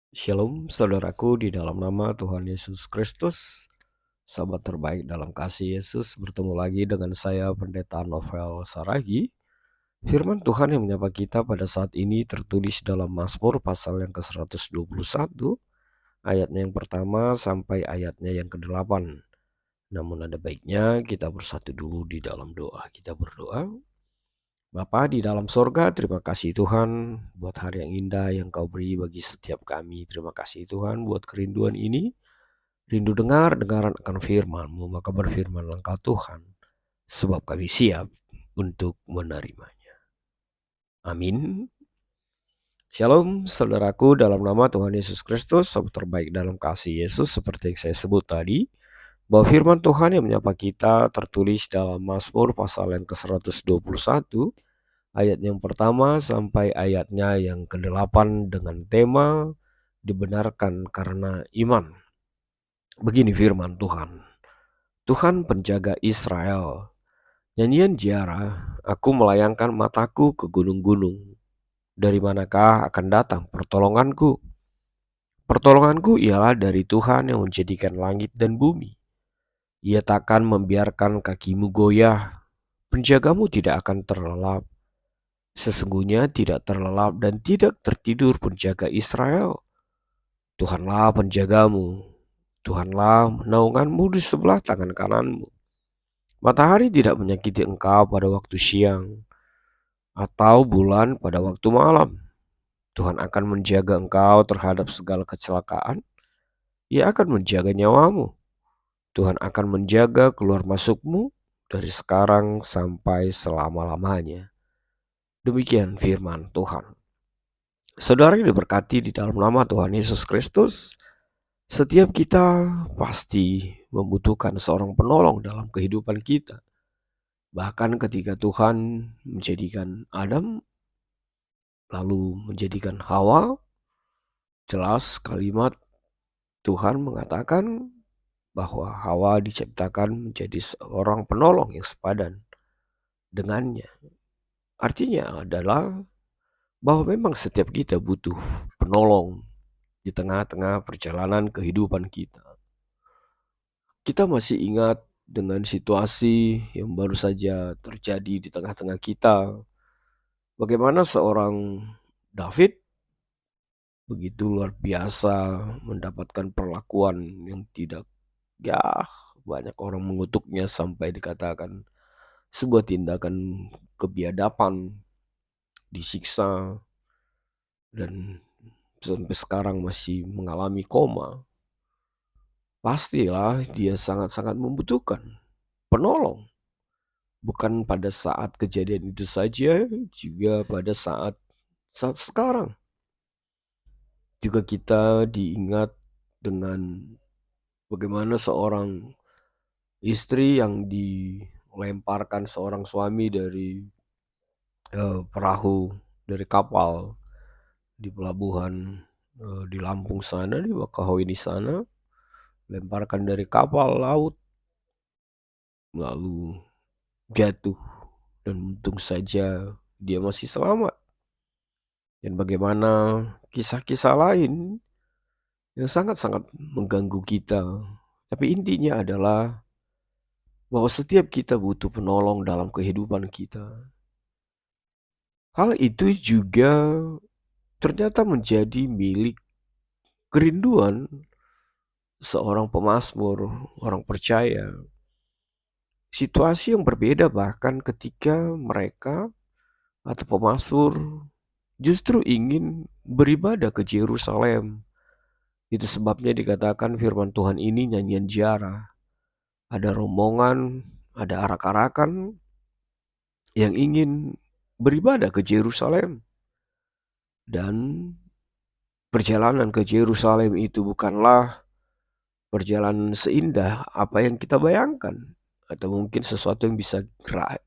Shalom saudaraku di dalam nama Tuhan Yesus Kristus. Sahabat terbaik dalam kasih Yesus, bertemu lagi dengan saya Pendeta Novel Saragi. Firman Tuhan yang menyapa kita pada saat ini tertulis dalam Mazmur pasal yang ke-121, ayatnya yang pertama sampai ayatnya yang ke-8. Namun ada baiknya kita bersatu dulu di dalam doa. Kita berdoa. Bapa di dalam sorga, terima kasih Tuhan buat hari yang indah yang Kau beri bagi setiap kami. Terima kasih Tuhan buat kerinduan ini. Rindu dengaran akan firman-Mu, maka berfirmanlah Engkau Tuhan, sebab kami siap untuk menerimanya. Amin. Shalom saudaraku dalam nama Tuhan Yesus Kristus, sahabat terbaik dalam kasih Yesus, seperti yang saya sebut tadi, bahwa firman Tuhan yang menyapa kita tertulis dalam Mazmur pasal yang ke-121, ayat yang pertama sampai ayatnya yang ke-8 dengan tema dibenarkan karena iman. Begini firman Tuhan. Tuhan penjaga Israel, nyanyian ziarah, aku melayangkan mataku ke gunung-gunung. Dari manakah akan datang pertolonganku? Pertolonganku ialah dari Tuhan yang menjadikan langit dan bumi. Ia takkan membiarkan kakimu goyah. Penjagamu tidak akan terlelap. Sesungguhnya tidak terlelap dan tidak tertidur penjaga Israel. Tuhanlah penjagamu. Tuhanlah naunganmu di sebelah tangan kananmu. Matahari tidak menyakiti engkau pada waktu siang, atau bulan pada waktu malam. Tuhan akan menjaga engkau terhadap segala kecelakaan. Ia akan menjaga nyawamu. Tuhan akan menjaga keluar masukmu dari sekarang sampai selama-lamanya. Demikian firman Tuhan. Saudara yang diberkati di dalam nama Tuhan Yesus Kristus, setiap kita pasti membutuhkan seorang penolong dalam kehidupan kita. Bahkan ketika Tuhan menjadikan Adam, lalu menjadikan Hawa, jelas kalimat Tuhan mengatakan bahwa Hawa diciptakan menjadi seorang penolong yang sepadan dengannya. Artinya adalah bahwa memang setiap kita butuh penolong di tengah-tengah perjalanan kehidupan kita. Kita masih ingat dengan situasi yang baru saja terjadi di tengah-tengah kita. Bagaimana seorang David begitu luar biasa mendapatkan perlakuan yang tidak, ya, banyak orang mengutuknya sampai dikatakan sebuah tindakan kebiadaban, disiksa, dan sampai sekarang masih mengalami koma. Pastilah dia sangat-sangat membutuhkan penolong. Bukan pada saat kejadian itu saja, juga pada saat sekarang. Juga kita diingat dengan bagaimana seorang istri yang dilemparkan seorang suami dari perahu, dari kapal di pelabuhan di Lampung sana, di Bakauheni sana, lemparkan dari kapal laut, lalu jatuh, dan untung saja dia masih selamat. Dan bagaimana kisah-kisah lain yang sangat-sangat mengganggu kita. Tapi intinya adalah bahwa setiap kita butuh penolong dalam kehidupan kita. Hal itu juga ternyata menjadi milik kerinduan seorang pemazmur, orang percaya. Situasi yang berbeda bahkan ketika mereka atau pemazmur justru ingin beribadah ke Yerusalem. Itu sebabnya dikatakan firman Tuhan ini nyanyian ziarah. Ada rombongan, ada arak-arakan yang ingin beribadah ke Yerusalem. Dan perjalanan ke Yerusalem itu bukanlah perjalanan seindah apa yang kita bayangkan, atau mungkin sesuatu yang bisa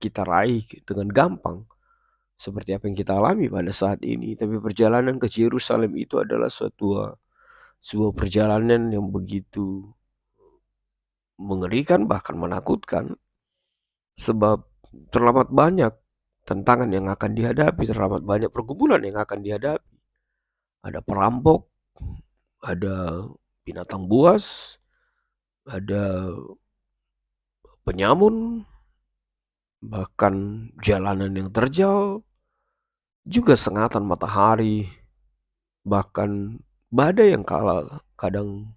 kita raih dengan gampang seperti apa yang kita alami pada saat ini. Tapi perjalanan ke Yerusalem itu adalah sebuah perjalanan yang begitu mengerikan, bahkan menakutkan, sebab terlalu banyak tantangan yang akan dihadapi, terlalu banyak pergumulan yang akan dihadapi. Ada perampok, ada binatang buas, ada penyamun, bahkan jalanan yang terjal, juga sengatan matahari, bahkan badai yang kadang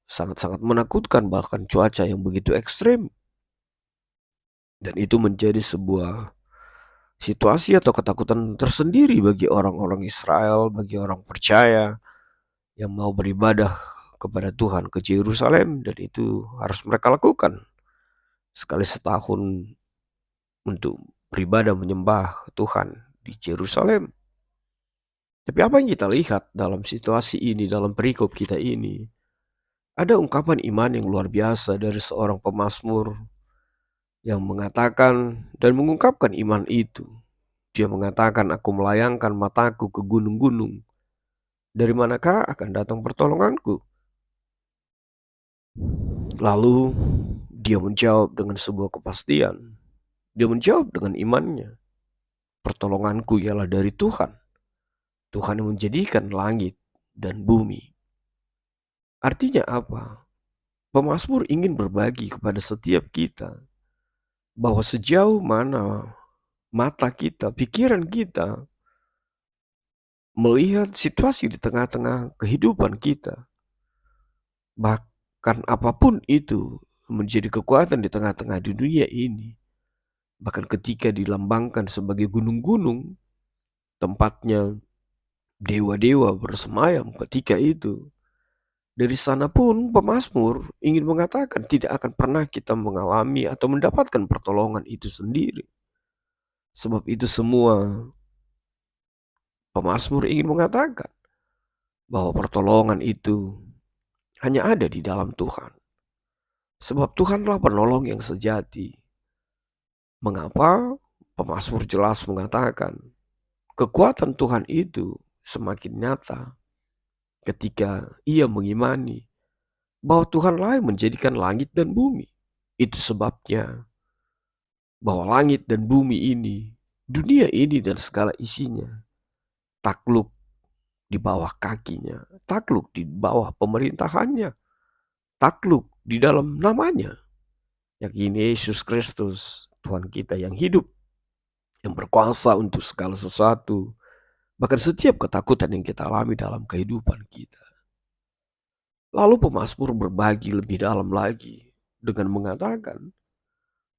sangat-sangat menakutkan, bahkan cuaca yang begitu ekstrim. Dan itu menjadi sebuah situasi atau ketakutan tersendiri bagi orang-orang Israel, bagi orang percaya yang mau beribadah kepada Tuhan ke Yerusalem, dan itu harus mereka lakukan sekali setahun untuk beribadah menyembah Tuhan di Yerusalem. Tapi apa yang kita lihat dalam situasi ini, dalam perikop kita ini, ada ungkapan iman yang luar biasa dari seorang pemazmur yang mengatakan dan mengungkapkan iman itu. Dia mengatakan, "Aku melayangkan mataku ke gunung-gunung. Dari manakah akan datang pertolonganku?" Lalu dia menjawab dengan sebuah kepastian. Dia menjawab dengan imannya. Pertolonganku ialah dari Tuhan. Tuhan yang menjadikan langit dan bumi. Artinya apa? Pemazmur ingin berbagi kepada setiap kita bahwa sejauh mana mata kita, pikiran kita melihat situasi di tengah-tengah kehidupan kita, bahkan apapun itu menjadi kekuatan di tengah-tengah dunia ini, bahkan ketika dilambangkan sebagai gunung-gunung, tempatnya dewa-dewa bersemayam ketika itu. Dari sana pun pemazmur ingin mengatakan tidak akan pernah kita mengalami atau mendapatkan pertolongan itu sendiri. Sebab itu semua pemazmur ingin mengatakan bahwa pertolongan itu hanya ada di dalam Tuhan. Sebab Tuhanlah penolong yang sejati. Mengapa pemazmur jelas mengatakan kekuatan Tuhan itu semakin nyata ketika ia mengimani bahwa Tuhanlah yang menjadikan langit dan bumi. Itu sebabnya bahwa langit dan bumi ini, dunia ini dan segala isinya, takluk di bawah kakinya, takluk di bawah pemerintahannya, takluk di dalam namanya, yakni Yesus Kristus, Tuhan kita yang hidup, yang berkuasa untuk segala sesuatu, bahkan setiap ketakutan yang kita alami dalam kehidupan kita. Lalu pemazmur berbagi lebih dalam lagi dengan mengatakan,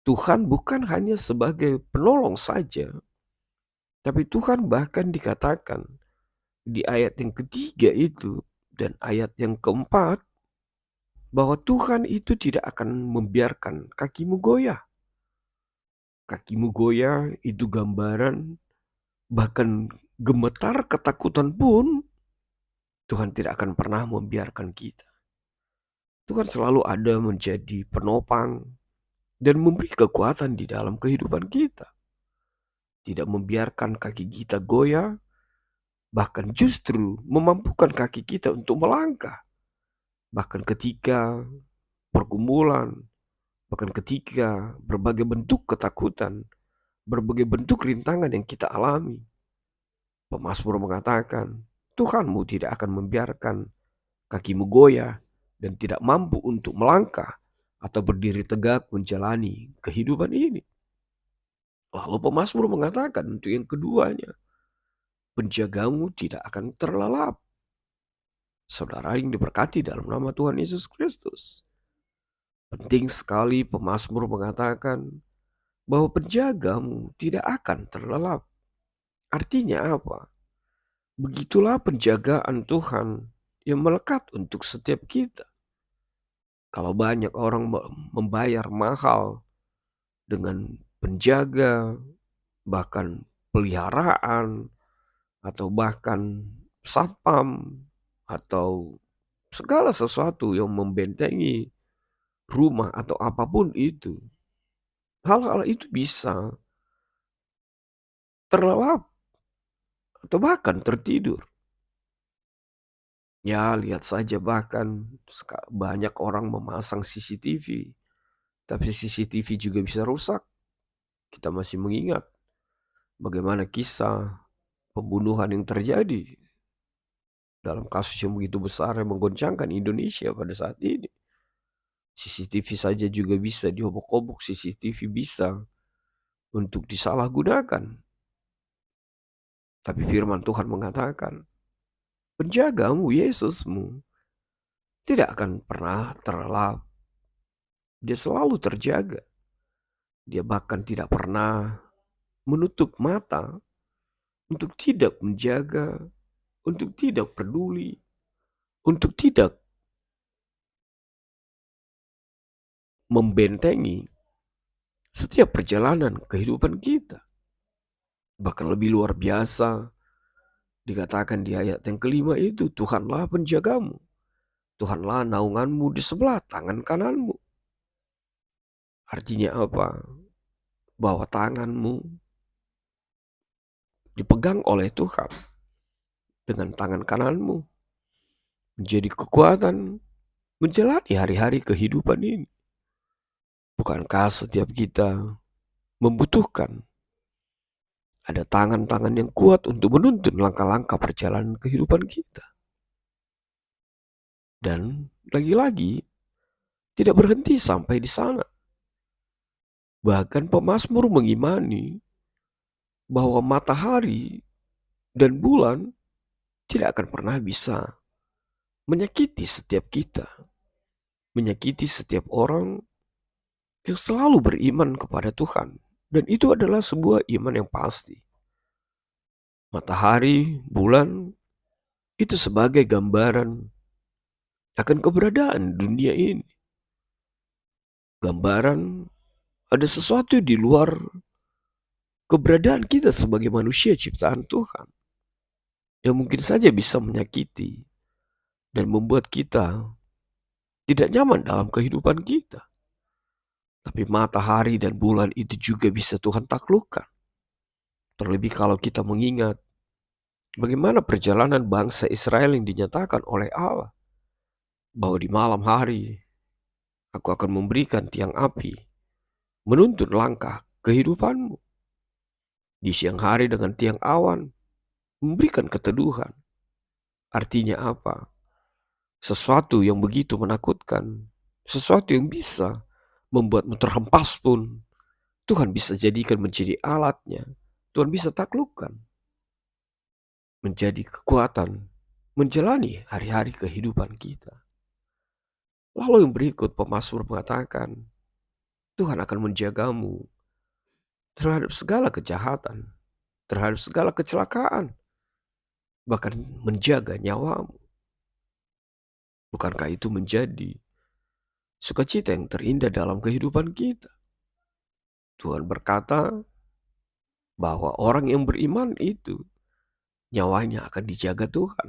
Tuhan bukan hanya sebagai penolong saja, tapi Tuhan bahkan dikatakan di ayat yang ketiga itu dan ayat yang keempat bahwa Tuhan itu tidak akan membiarkan kakimu goyah. Kakimu goyah itu gambaran bahkan gemetar ketakutan pun Tuhan tidak akan pernah membiarkan kita. Tuhan selalu ada menjadi penopang dan memberi kekuatan di dalam kehidupan kita. Tidak membiarkan kaki kita goyah, bahkan justru memampukan kaki kita untuk melangkah. Bahkan ketika pergumulan, bahkan ketika berbagai bentuk ketakutan, berbagai bentuk rintangan yang kita alami. Pemazmur mengatakan, Tuhanmu tidak akan membiarkan kakimu goyah dan tidak mampu untuk melangkah atau berdiri tegak menjalani kehidupan ini. Lalu pemazmur mengatakan untuk yang keduanya, penjagamu tidak akan terlelap. Saudara yang diberkati dalam nama Tuhan Yesus Kristus. Penting sekali pemazmur mengatakan bahwa penjagamu tidak akan terlelap. Artinya apa? Begitulah penjagaan Tuhan yang melekat untuk setiap kita. Kalau banyak orang membayar mahal dengan penjaga, bahkan peliharaan, atau bahkan satpam, atau segala sesuatu yang membentengi rumah atau apapun itu. Hal-hal itu bisa terlelap atau bahkan tertidur. Ya, lihat saja bahkan banyak orang memasang CCTV, tapi CCTV juga bisa rusak. Kita masih mengingat bagaimana kisah pembunuhan yang terjadi dalam kasus yang begitu besar yang menggoncangkan Indonesia pada saat ini. CCTV saja juga bisa diobok-obok, CCTV bisa untuk disalahgunakan. Tapi firman Tuhan mengatakan, penjagamu, Yesusmu, tidak akan pernah terlelap. Dia selalu terjaga. Dia bahkan tidak pernah menutup mata untuk tidak menjaga, untuk tidak peduli, untuk tidak membentengi setiap perjalanan kehidupan kita. Bahkan lebih luar biasa, dikatakan di ayat yang kelima itu, Tuhanlah penjagamu. Tuhanlah naunganmu di sebelah tangan kananmu. Artinya apa? Bahwa tanganmu dipegang oleh Tuhan. Dengan tangan kananmu menjadi kekuatan menjalani hari-hari kehidupan ini. Bukankah setiap kita membutuhkan ada tangan-tangan yang kuat untuk menuntun langkah-langkah perjalanan kehidupan kita? Dan lagi-lagi tidak berhenti sampai di sana. Bahkan pemazmur mengimani bahwa matahari dan bulan tidak akan pernah bisa menyakiti setiap kita, menyakiti setiap orang yang selalu beriman kepada Tuhan. Dan itu adalah sebuah iman yang pasti. Matahari, bulan, itu sebagai gambaran akan keberadaan dunia ini. Gambaran ada sesuatu di luar keberadaan kita sebagai manusia ciptaan Tuhan, yang mungkin saja bisa menyakiti dan membuat kita tidak nyaman dalam kehidupan kita. Tapi matahari dan bulan itu juga bisa Tuhan taklukkan. Terlebih kalau kita mengingat bagaimana perjalanan bangsa Israel yang dinyatakan oleh Allah. Bahwa di malam hari aku akan memberikan tiang api menuntun langkah kehidupanmu. Di siang hari dengan tiang awan memberikan keteduhan. Artinya apa? Sesuatu yang begitu menakutkan, sesuatu yang bisa membuatmu terhempas pun, Tuhan bisa jadikan menjadi alatnya. Tuhan bisa taklukkan menjadi kekuatan menjalani hari-hari kehidupan kita. Lalu yang berikut pemazmur mengatakan, Tuhan akan menjagamu terhadap segala kejahatan, terhadap segala kecelakaan, bahkan menjaga nyawamu. Bukankah itu menjadi sukacita yang terindah dalam kehidupan kita? Tuhan berkata bahwa orang yang beriman itu nyawanya akan dijaga Tuhan.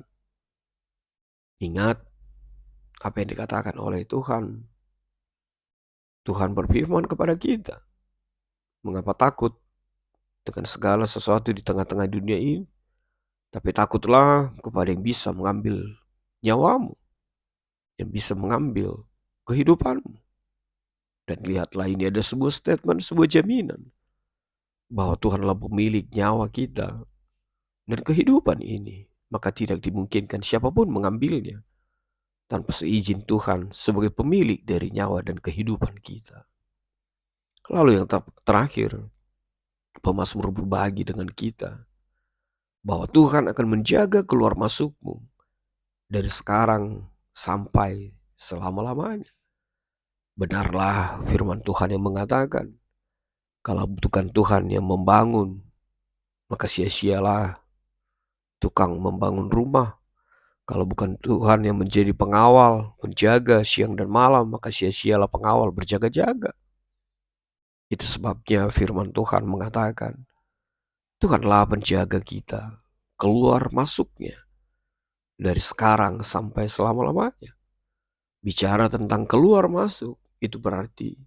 Ingat apa yang dikatakan oleh Tuhan. Tuhan berfirman kepada kita, mengapa takut dengan segala sesuatu di tengah-tengah dunia ini? Tapi takutlah kepada yang bisa mengambil nyawamu, yang bisa mengambil kehidupanmu. Dan lihatlah, ini ada sebuah statement, sebuah jaminan bahwa Tuhanlah pemilik nyawa kita dan kehidupan ini. Maka tidak dimungkinkan siapapun mengambilnya tanpa seizin Tuhan sebagai pemilik dari nyawa dan kehidupan kita. Lalu yang terakhir, pemazmur berbagi dengan kita bahwa Tuhan akan menjaga keluar masukmu dari sekarang sampai selama-lamanya. Benarlah firman Tuhan yang mengatakan, kalau bukan Tuhan yang membangun, maka sia-sialah tukang membangun rumah. Kalau bukan Tuhan yang menjadi pengawal, menjaga siang dan malam, maka sia-sialah pengawal berjaga-jaga. Itu sebabnya firman Tuhan mengatakan, Tuhanlah penjaga kita, keluar masuknya, dari sekarang sampai selama-lamanya. Bicara tentang keluar masuk, itu berarti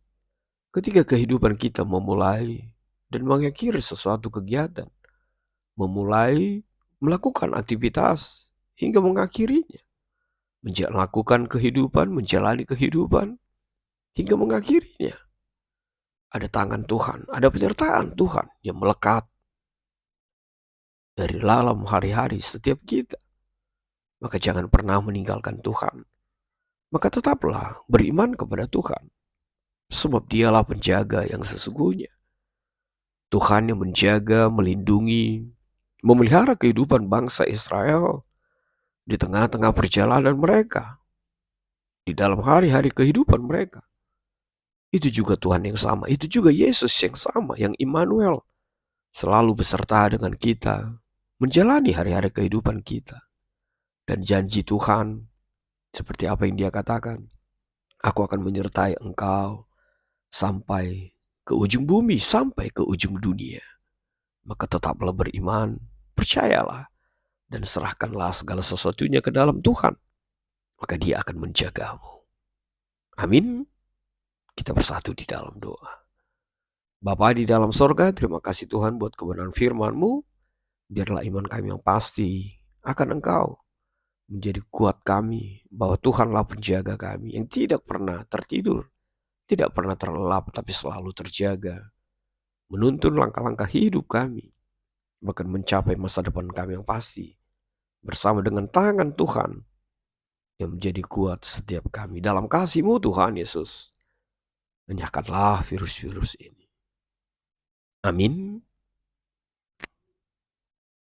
ketika kehidupan kita memulai dan mengakhiri sesuatu kegiatan, memulai melakukan aktivitas hingga mengakhirinya, melakukan kehidupan, menjalani kehidupan hingga mengakhirinya. Ada tangan Tuhan, ada penyertaan Tuhan yang melekat dari dalam hari-hari setiap kita. maka jangan pernah meninggalkan Tuhan. Maka tetaplah beriman kepada Tuhan, sebab Dialah penjaga yang sesungguhnya. Tuhan yang menjaga, melindungi, memelihara kehidupan bangsa Israel di tengah-tengah perjalanan mereka, di dalam hari-hari kehidupan mereka. Itu juga Tuhan yang sama, itu juga Yesus yang sama, yang Immanuel, selalu beserta dengan kita, menjalani hari-hari kehidupan kita. Dan janji Tuhan, seperti apa yang Dia katakan, aku akan menyertai engkau sampai ke ujung bumi, sampai ke ujung dunia. Maka tetaplah beriman, percayalah, dan serahkanlah segala sesuatunya ke dalam Tuhan. Maka Dia akan menjagamu. Amin. Kita bersatu di dalam doa. Bapa di dalam sorga, terima kasih Tuhan buat kebenaran firman-Mu. Biarlah iman kami yang pasti akan Engkau menjadi kuat kami, bahwa Tuhanlah penjaga kami yang tidak pernah tertidur, tidak pernah terlelap, tapi selalu terjaga, menuntun langkah-langkah hidup kami, bahkan mencapai masa depan kami yang pasti, bersama dengan tangan Tuhan yang menjadi kuat setiap kami. Dalam kasih-Mu Tuhan Yesus, enyahkanlah virus-virus ini. Amin.